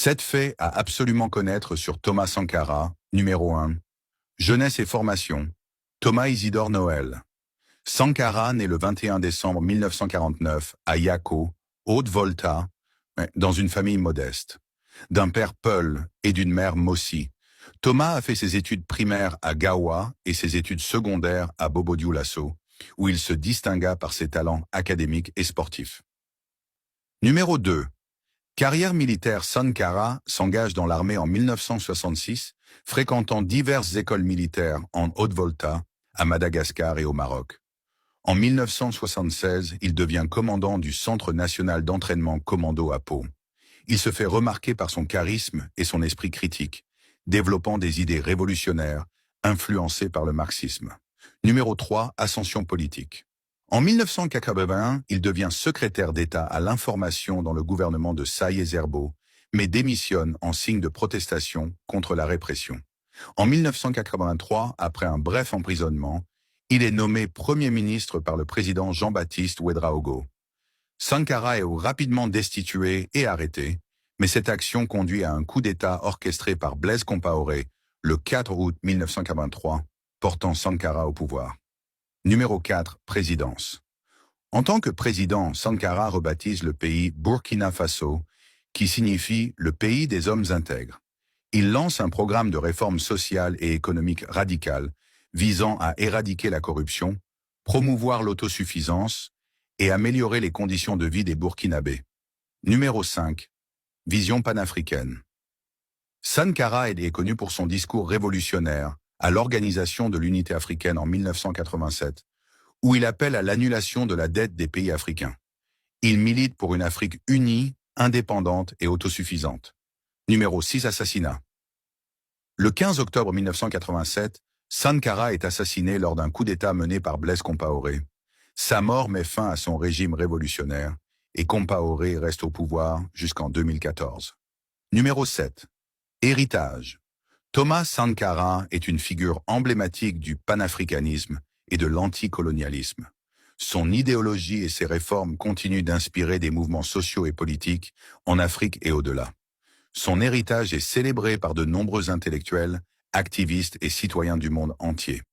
7 faits à absolument connaître sur Thomas Sankara. Numéro 1. Jeunesse et formation. Thomas Isidore Noël. Sankara naît le 21 décembre 1949 à Yako, Haute-Volta, dans une famille modeste. D'un père Peul et d'une mère Mossi. Thomas a fait ses études primaires à Gawa et ses études secondaires à Bobo-Dioulasso, où il se distingua par ses talents académiques et sportifs. Numéro 2. Carrière militaire. Sankara s'engage dans l'armée en 1966, fréquentant diverses écoles militaires en Haute-Volta, à Madagascar et au Maroc. En 1976, il devient commandant du Centre national d'entraînement commando à Pau. Il se fait remarquer par son charisme et son esprit critique, développant des idées révolutionnaires, influencées par le marxisme. Numéro 3. Ascension politique. En 1981, il devient secrétaire d'État à l'information dans le gouvernement de Saïd Zerbo, mais démissionne en signe de protestation contre la répression. En 1983, après un bref emprisonnement, il est nommé Premier ministre par le président Jean-Baptiste Ouédraogo. Sankara est rapidement destitué et arrêté, mais cette action conduit à un coup d'État orchestré par Blaise Compaoré le 4 août 1983, portant Sankara au pouvoir. Numéro 4. Présidence. En tant que président, Sankara rebaptise le pays Burkina Faso, qui signifie le pays des hommes intègres. Il lance un programme de réforme sociale et économique radical, visant à éradiquer la corruption, promouvoir l'autosuffisance et améliorer les conditions de vie des Burkinabés. Numéro 5. Vision panafricaine. Sankara est connu pour son discours révolutionnaire à l'Organisation de l'Unité africaine en 1987, où il appelle à l'annulation de la dette des pays africains. Il milite pour une Afrique unie, indépendante et autosuffisante. Numéro 6. Assassinat. Le 15 octobre 1987, Sankara est assassiné lors d'un coup d'État mené par Blaise Compaoré. Sa mort met fin à son régime révolutionnaire et Compaoré reste au pouvoir jusqu'en 2014. Numéro 7. Héritage. Thomas Sankara est une figure emblématique du panafricanisme et de l'anticolonialisme. Son idéologie et ses réformes continuent d'inspirer des mouvements sociaux et politiques en Afrique et au-delà. Son héritage est célébré par de nombreux intellectuels, activistes et citoyens du monde entier.